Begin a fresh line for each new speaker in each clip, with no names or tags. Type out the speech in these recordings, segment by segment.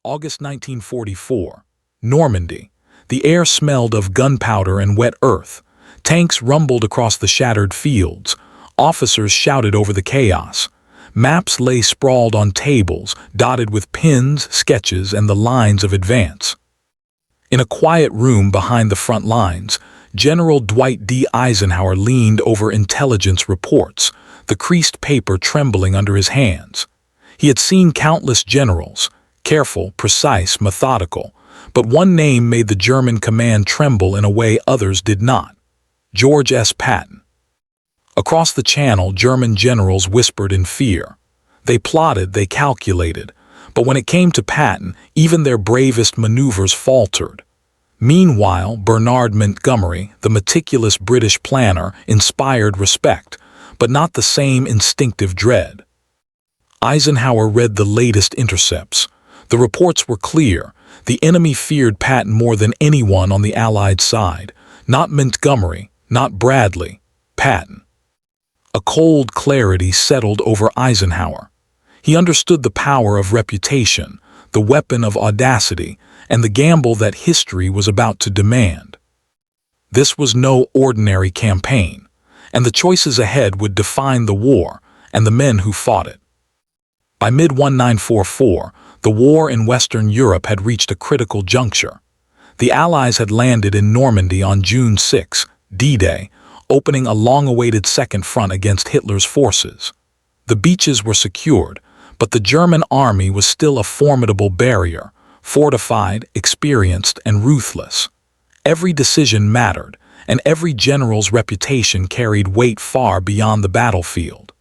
August 1944. Normandy. The air smelled of gunpowder and wet earth. Tanks rumbled across the shattered fields. Officers shouted over the chaos. Maps lay sprawled on tables, dotted with pins, sketches, and the lines of advance. In a quiet room behind the front lines, General Dwight D. Eisenhower leaned over intelligence reports, the creased paper trembling under his hands. He had seen countless generals, careful, precise, methodical, but one name made the German command tremble in a way others did not: George S. Patton. Across the channel, German generals whispered in fear. They plotted, they calculated, but when it came to Patton, even their bravest maneuvers faltered. Meanwhile, Bernard Montgomery, the meticulous British planner, inspired respect, but not the same instinctive dread. Eisenhower read the latest intercepts. The reports were clear. The enemy feared Patton more than anyone on the Allied side. Not Montgomery, not Bradley, Patton. A cold clarity settled over Eisenhower. He understood the power of reputation, the weapon of audacity, and the gamble that history was about to demand. This was no ordinary campaign, and the choices ahead would define the war and the men who fought it. By mid-1944, the war in Western Europe had reached a critical juncture. The Allies had landed in Normandy on June 6, D-Day, opening a long-awaited second front against Hitler's forces. The beaches were secured, but the German army was still a formidable barrier, fortified, experienced, and ruthless. Every decision mattered, and every general's reputation carried weight far beyond the battlefield.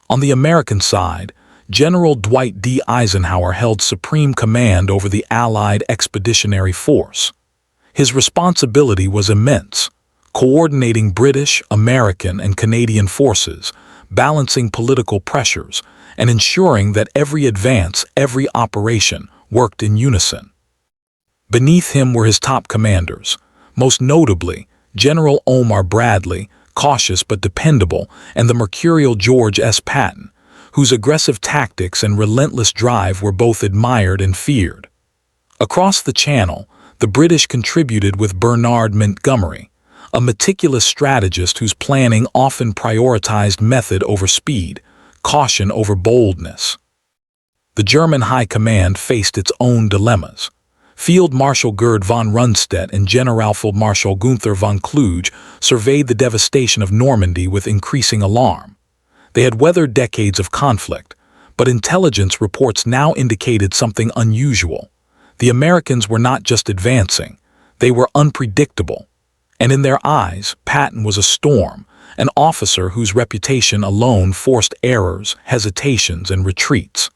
On the American side, General Dwight D. Eisenhower held supreme command over the Allied Expeditionary Force. His responsibility was immense, coordinating British, American, and Canadian forces, balancing political pressures, and ensuring that every advance, every operation, worked in unison. Beneath him were his top commanders, most notably General Omar Bradley, cautious but dependable, and the mercurial George S. Patton, whose aggressive tactics and relentless drive were both admired and feared. Across the Channel, the British contributed with Bernard Montgomery, a meticulous strategist whose planning often prioritized method over speed, caution over boldness. The German High Command faced its own dilemmas. Field Marshal Gerd von Rundstedt and Generalfeldmarschall Gunther von Kluge surveyed the devastation of Normandy with increasing alarm. They had weathered decades of conflict, but intelligence reports now indicated something unusual. The Americans were not just advancing, they were unpredictable. And in their eyes, Patton was a storm, an officer whose reputation alone forced errors, hesitations, and retreats.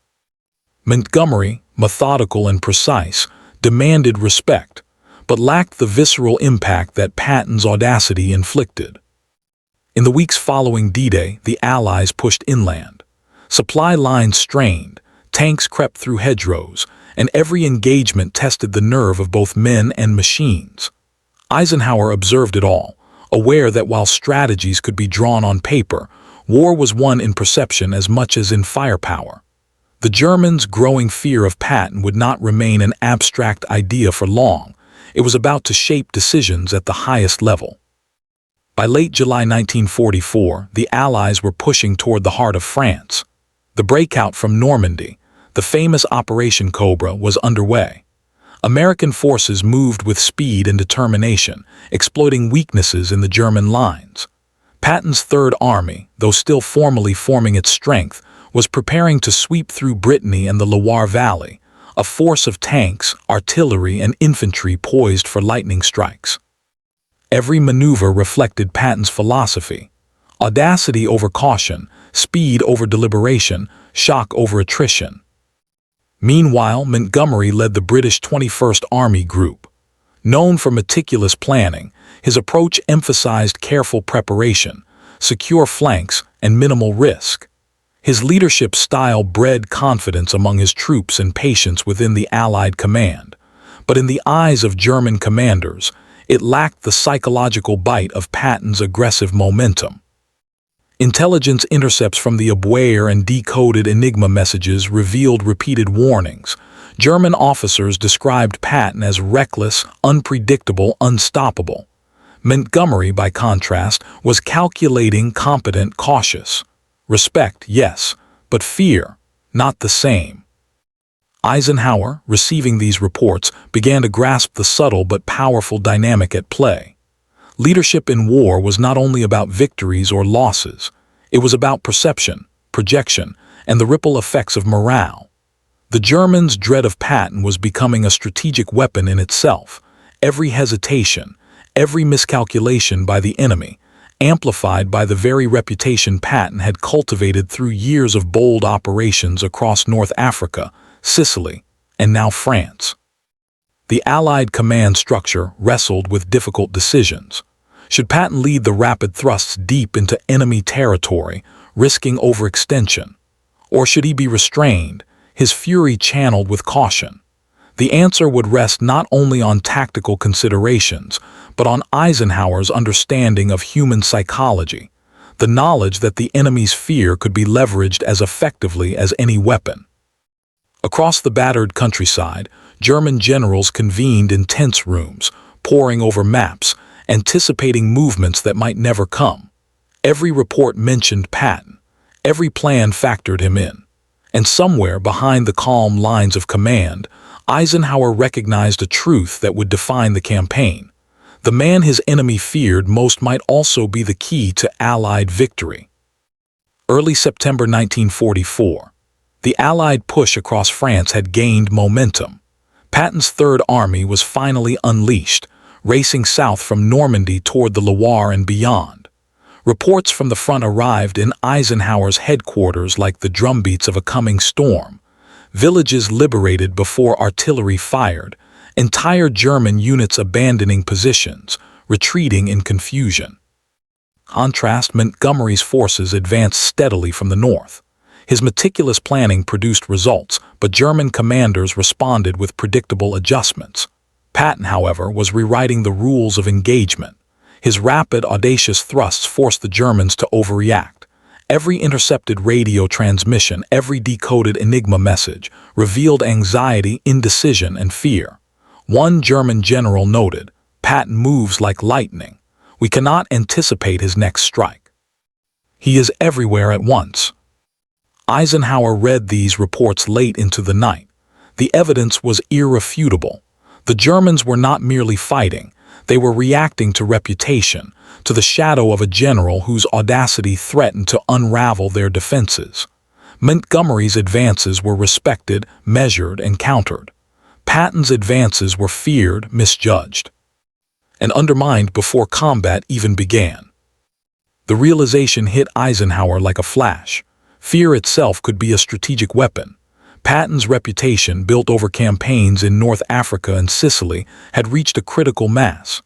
Montgomery, methodical and precise, demanded respect, but lacked the visceral impact that Patton's audacity inflicted. In the weeks following D-Day, the Allies pushed inland. Supply lines strained, tanks crept through hedgerows, and every engagement tested the nerve of both men and machines. Eisenhower observed it all, aware that while strategies could be drawn on paper, war was won in perception as much as in firepower. The Germans' growing fear of Patton would not remain an abstract idea for long. It was about to shape decisions at the highest level. By late July 1944, the Allies were pushing toward the heart of France. The breakout from Normandy, the famous Operation Cobra, was underway. American forces moved with speed and determination, exploiting weaknesses in the German lines. Patton's Third Army, though still formally forming its strength, was preparing to sweep through Brittany and the Loire Valley, a force of tanks, artillery, and infantry poised for lightning strikes. Every maneuver reflected Patton's philosophy: audacity over caution, speed over deliberation, shock over attrition. Meanwhile, Montgomery led the British 21st Army Group. Known for meticulous planning, his approach emphasized careful preparation, secure flanks, and minimal risk. His leadership style bred confidence among his troops and patience within the Allied command. But in the eyes of German commanders, it lacked the psychological bite of Patton's aggressive momentum. Intelligence intercepts from the WWII and decoded Enigma messages revealed repeated warnings. German officers described Patton as reckless, unpredictable, unstoppable. Montgomery, by contrast, was calculating, competent, cautious. Respect, yes, but fear, not the same. Eisenhower, receiving these reports, began to grasp the subtle but powerful dynamic at play. Leadership in war was not only about victories or losses. It was about perception, projection, and the ripple effects of morale. The Germans' dread of Patton was becoming a strategic weapon in itself. Every hesitation, every miscalculation by the enemy, amplified by the very reputation Patton had cultivated through years of bold operations across North Africa, Sicily, and now France. The Allied command structure wrestled with difficult decisions. Should Patton lead the rapid thrusts deep into enemy territory, risking overextension? Or should he be restrained, his fury channeled with caution? The answer would rest not only on tactical considerations, but on Eisenhower's understanding of human psychology, the knowledge that the enemy's fear could be leveraged as effectively as any weapon. Across the battered countryside, German generals convened in tense rooms, poring over maps, anticipating movements that might never come. Every report mentioned Patton. Every plan factored him in. And somewhere behind the calm lines of command, Eisenhower recognized a truth that would define the campaign. The man his enemy feared most might also be the key to Allied victory. Early September 1944. The Allied push across France had gained momentum. Patton's Third Army was finally unleashed, racing south from Normandy toward the Loire and beyond. Reports from the front arrived in Eisenhower's headquarters like the drumbeats of a coming storm. Villages liberated before artillery fired, entire German units abandoning positions, retreating in confusion. Contrast, Montgomery's forces advanced steadily from the north. His meticulous planning produced results, but German commanders responded with predictable adjustments. Patton, however, was rewriting the rules of engagement. His rapid, audacious thrusts forced the Germans to overreact. Every intercepted radio transmission, every decoded Enigma message, revealed anxiety, indecision, and fear. One German general noted, "Patton moves like lightning. We cannot anticipate his next strike. He is everywhere at once." Eisenhower read these reports late into the night. The evidence was irrefutable. The Germans were not merely fighting, they were reacting to reputation, to the shadow of a general whose audacity threatened to unravel their defenses. Montgomery's advances were respected, measured, and countered. Patton's advances were feared, misjudged, and undermined before combat even began. The realization hit Eisenhower like a flash. Fear itself could be a strategic weapon. Patton's reputation, built over campaigns in North Africa and Sicily, had reached a critical mass.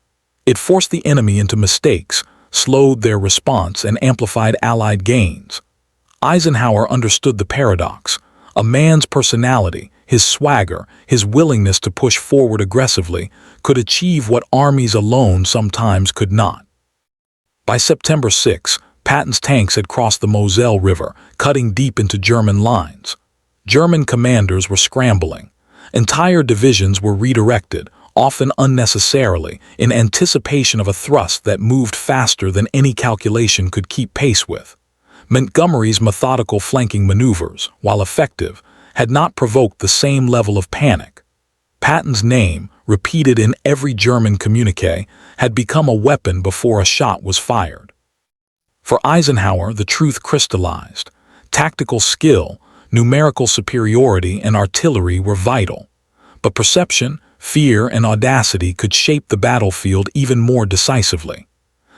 It forced the enemy into mistakes, slowed their response, and amplified Allied gains. Eisenhower understood the paradox. A man's personality, his swagger, his willingness to push forward aggressively, could achieve what armies alone sometimes could not. By September 6, Patton's tanks had crossed the Moselle River, cutting deep into German lines. German commanders were scrambling. Entire divisions were redirected, often unnecessarily, in anticipation of a thrust that moved faster than any calculation could keep pace with. Montgomery's methodical flanking maneuvers, while effective, had not provoked the same level of panic. Patton's name, repeated in every German communique, had become a weapon before a shot was fired. For Eisenhower, the truth crystallized. Tactical skill, numerical superiority, and artillery were vital. But perception, fear, and audacity could shape the battlefield even more decisively.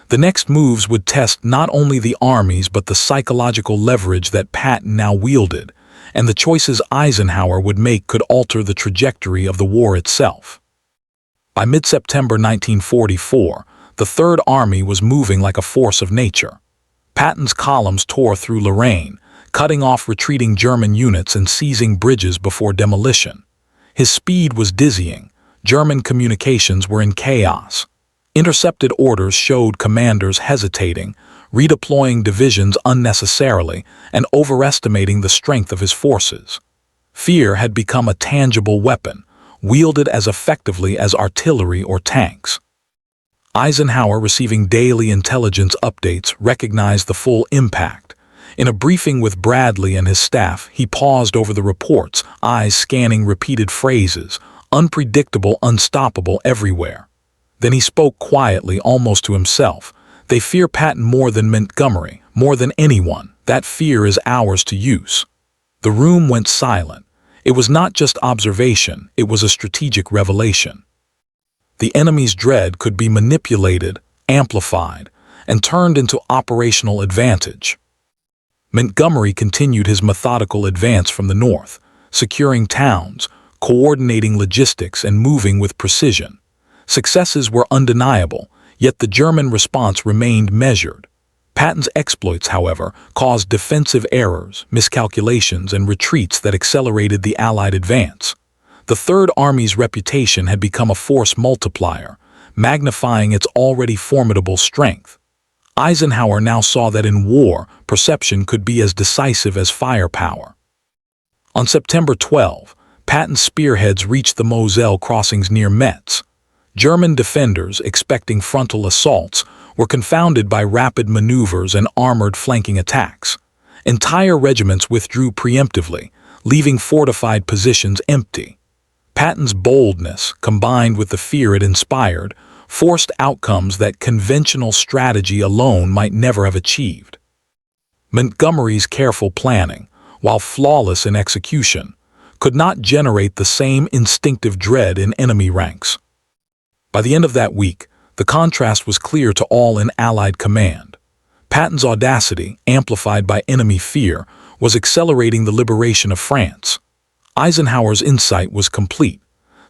The next moves would test not only the armies but the psychological leverage that Patton now wielded, and the choices Eisenhower would make could alter the trajectory of the war itself. By mid-September 1944, the Third Army was moving like a force of nature. Patton's columns tore through Lorraine, cutting off retreating German units and seizing bridges before demolition. His speed was dizzying. German communications were in chaos. Intercepted orders showed commanders hesitating, redeploying divisions unnecessarily and overestimating the strength of his forces. Fear had become a tangible weapon, wielded as effectively as artillery or tanks. Eisenhower, receiving daily intelligence updates, recognized the full impact. In a briefing with Bradley and his staff, he paused over the reports, eyes scanning repeated phrases, unpredictable, unstoppable everywhere. Then he spoke quietly, almost to himself. They fear Patton more than Montgomery, more than anyone. That fear is ours to use. The room went silent. It was not just observation, it was a strategic revelation. The enemy's dread could be manipulated, amplified, and turned into operational advantage. Montgomery continued his methodical advance from the north, securing towns, coordinating logistics, and moving with precision. Successes were undeniable, yet the German response remained measured. Patton's exploits, however, caused defensive errors, miscalculations, and retreats that accelerated the Allied advance. The Third Army's reputation had become a force multiplier, magnifying its already formidable strength. Eisenhower now saw that in war, perception could be as decisive as firepower. On September 12, Patton's spearheads reached the Moselle crossings near Metz. German defenders, expecting frontal assaults, were confounded by rapid maneuvers and armored flanking attacks. Entire regiments withdrew preemptively, leaving fortified positions empty. Patton's boldness, combined with the fear it inspired, forced outcomes that conventional strategy alone might never have achieved. Montgomery's careful planning, while flawless in execution, could not generate the same instinctive dread in enemy ranks. By the end of that week, the contrast was clear to all in Allied command. Patton's audacity, amplified by enemy fear, was accelerating the liberation of France. Eisenhower's insight was complete.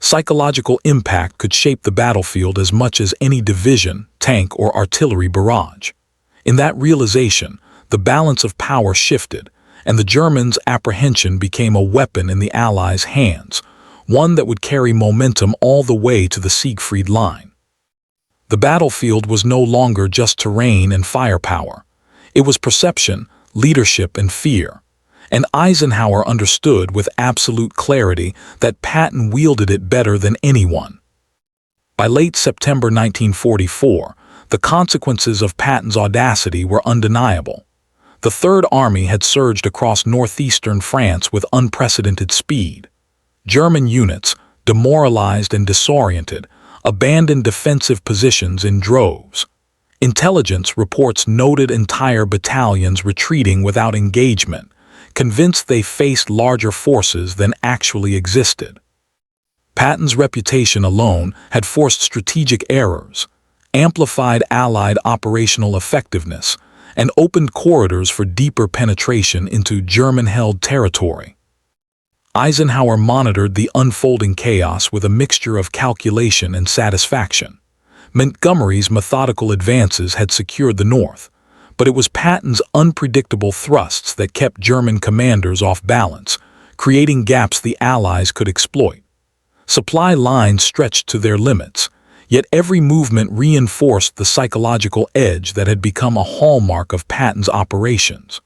Psychological impact could shape the battlefield as much as any division, tank, or artillery barrage. In that realization, the balance of power shifted, and the Germans' apprehension became a weapon in the Allies' hands, one that would carry momentum all the way to the Siegfried Line. The battlefield was no longer just terrain and firepower. It was perception, leadership, and fear. And Eisenhower understood with absolute clarity that Patton wielded it better than anyone. By late September 1944, the consequences of Patton's audacity were undeniable. The Third Army had surged across northeastern France with unprecedented speed. German units, demoralized and disoriented, abandoned defensive positions in droves. Intelligence reports noted entire battalions retreating without engagement, convinced they faced larger forces than actually existed. Patton's reputation alone had forced strategic errors, amplified Allied operational effectiveness, and opened corridors for deeper penetration into German-held territory. Eisenhower monitored the unfolding chaos with a mixture of calculation and satisfaction. Montgomery's methodical advances had secured the north, but it was Patton's unpredictable thrusts that kept German commanders off balance, creating gaps the Allies could exploit. Supply lines stretched to their limits, yet every movement reinforced the psychological edge that had become a hallmark of Patton's operations.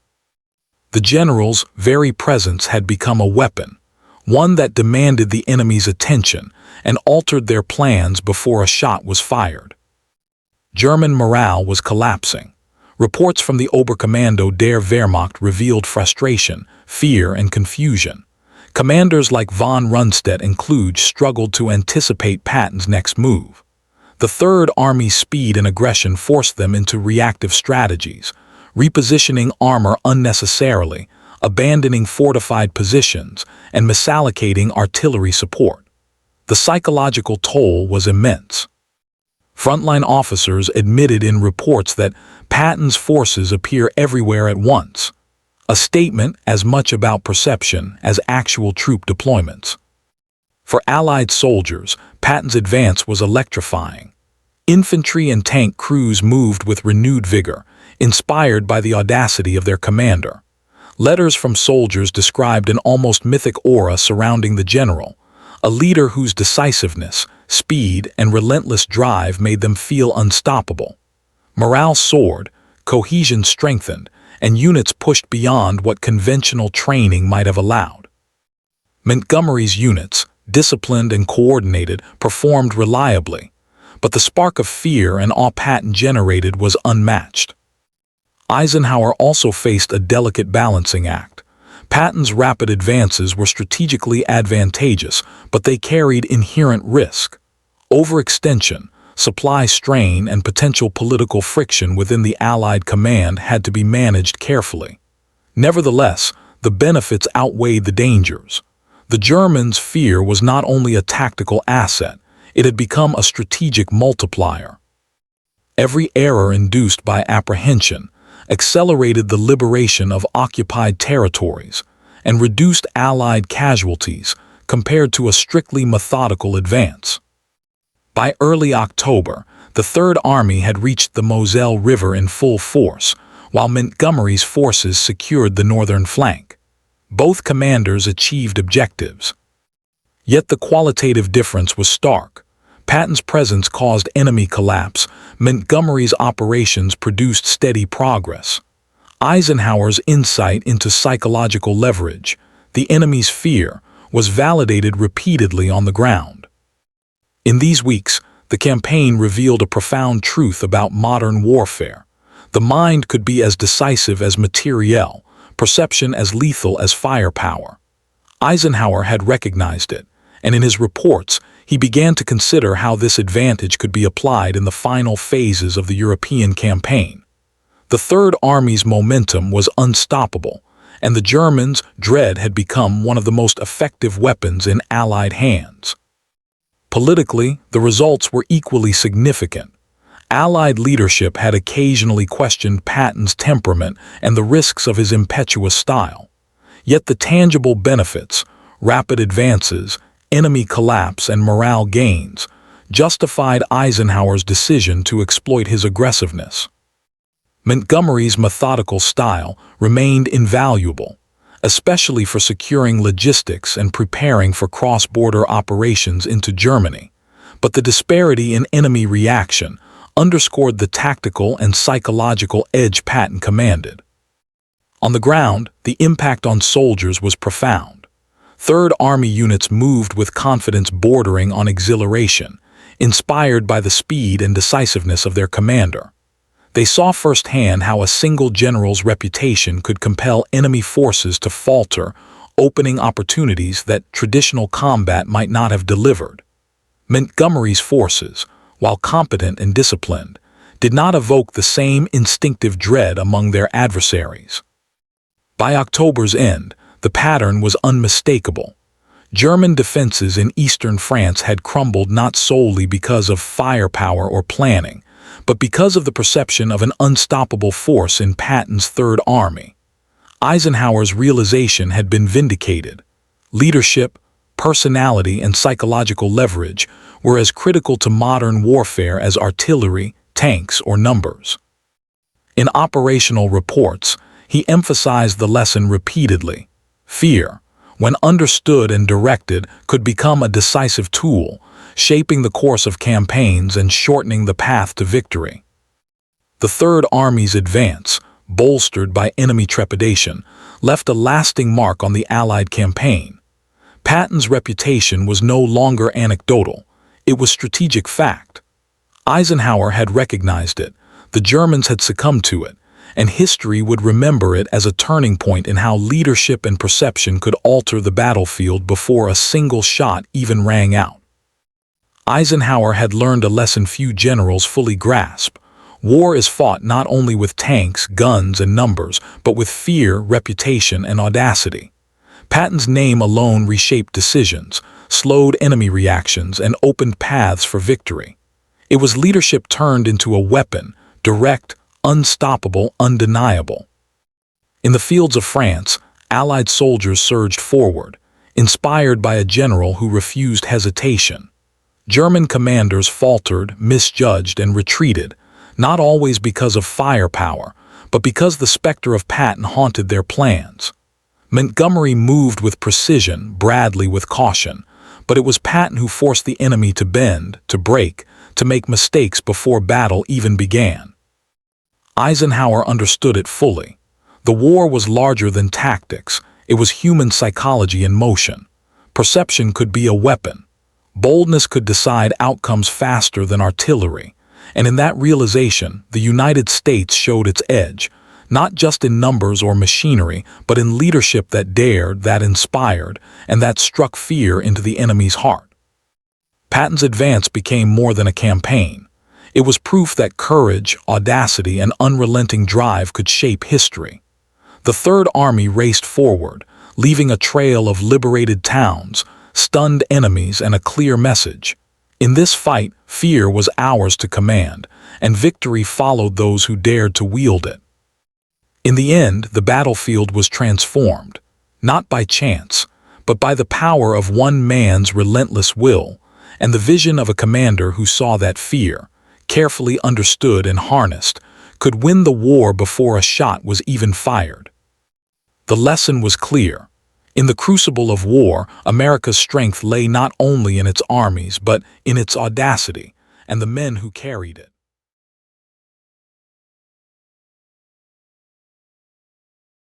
The general's very presence had become a weapon, one that demanded the enemy's attention and altered their plans before a shot was fired. German morale was collapsing. Reports from the Oberkommando der Wehrmacht revealed frustration, fear, and confusion. Commanders like von Rundstedt and Kluge struggled to anticipate Patton's next move. The Third Army's speed and aggression forced them into reactive strategies, repositioning armor unnecessarily, abandoning fortified positions, and misallocating artillery support. The psychological toll was immense. Frontline officers admitted in reports that Patton's forces appear everywhere at once, a statement as much about perception as actual troop deployments. For Allied soldiers, Patton's advance was electrifying. Infantry and tank crews moved with renewed vigor, inspired by the audacity of their commander. Letters from soldiers described an almost mythic aura surrounding the general, a leader whose decisiveness, speed, and relentless drive made them feel unstoppable. Morale soared, cohesion strengthened, and units pushed beyond what conventional training might have allowed. Montgomery's units, disciplined and coordinated, performed reliably, but the spark of fear and awe Patton generated was unmatched. Eisenhower also faced a delicate balancing act. Patton's rapid advances were strategically advantageous, but they carried inherent risk. Overextension, supply strain, and potential political friction within the Allied command had to be managed carefully. Nevertheless, the benefits outweighed the dangers. The Germans' fear was not only a tactical asset, it had become a strategic multiplier. Every error induced by apprehension accelerated the liberation of occupied territories and reduced Allied casualties compared to a strictly methodical advance. By early October, the Third Army had reached the Moselle River in full force, while Montgomery's forces secured the northern flank. Both commanders achieved objectives. Yet the qualitative difference was stark. Patton's presence caused enemy collapse. Montgomery's operations produced steady progress. Eisenhower's insight into psychological leverage, the enemy's fear, was validated repeatedly on the ground. In these weeks, the campaign revealed a profound truth about modern warfare. The mind could be as decisive as materiel, perception as lethal as firepower. Eisenhower had recognized it, and in his reports, he began to consider how this advantage could be applied in the final phases of the European campaign. The Third Army's momentum was unstoppable, and the Germans' dread had become one of the most effective weapons in Allied hands. Politically, the results were equally significant. Allied leadership had occasionally questioned Patton's temperament and the risks of his impetuous style. Yet the tangible benefits, rapid advances, enemy collapse, and morale gains justified Eisenhower's decision to exploit his aggressiveness. Montgomery's methodical style remained invaluable, especially for securing logistics and preparing for cross-border operations into Germany, but the disparity in enemy reaction underscored the tactical and psychological edge Patton commanded. On the ground, the impact on soldiers was profound. Third Army units moved with confidence bordering on exhilaration, inspired by the speed and decisiveness of their commander. They saw firsthand how a single general's reputation could compel enemy forces to falter, opening opportunities that traditional combat might not have delivered. Montgomery's forces, while competent and disciplined, did not evoke the same instinctive dread among their adversaries. By October's end, the pattern was unmistakable. German defenses in eastern France had crumbled not solely because of firepower or planning, but because of the perception of an unstoppable force in Patton's Third Army. Eisenhower's realization had been vindicated. Leadership, personality, and psychological leverage were as critical to modern warfare as artillery, tanks, or numbers. In operational reports, he emphasized the lesson repeatedly. Fear, when understood and directed, could become a decisive tool, shaping the course of campaigns and shortening the path to victory. The Third Army's advance, bolstered by enemy trepidation, left a lasting mark on the Allied campaign. Patton's reputation was no longer anecdotal, it was strategic fact. Eisenhower had recognized it, the Germans had succumbed to it, and history would remember it as a turning point in how leadership and perception could alter the battlefield before a single shot even rang out. Eisenhower had learned a lesson few generals fully grasp. War is fought not only with tanks, guns, and numbers, but with fear, reputation, and audacity. Patton's name alone reshaped decisions, slowed enemy reactions, and opened paths for victory. It was leadership turned into a weapon, direct, unstoppable, undeniable. In the fields of France, Allied soldiers surged forward, inspired by a general who refused hesitation. German commanders faltered, misjudged, and retreated, not always because of firepower, but because the specter of Patton haunted their plans. Montgomery moved with precision, Bradley with caution, but it was Patton who forced the enemy to bend, to break, to make mistakes before battle even began. Eisenhower understood it fully. The war was larger than tactics. It was human psychology in motion. Perception could be a weapon. Boldness could decide outcomes faster than artillery. And in that realization, the United States showed its edge, not just in numbers or machinery, but in leadership that dared, that inspired, and that struck fear into the enemy's heart. Patton's advance became more than a campaign. It was proof that courage, audacity, and unrelenting drive could shape history. The Third Army raced forward, leaving a trail of liberated towns, stunned enemies, and a clear message. In this fight, fear was ours to command, and victory followed those who dared to wield it. In the end, the battlefield was transformed, not by chance, but by the power of one man's relentless will, and the vision of a commander who saw that fear, carefully understood and harnessed, could win the war before a shot was even fired. The lesson was clear. In the crucible of war, America's strength lay not only in its armies, but in its audacity and the men who carried it.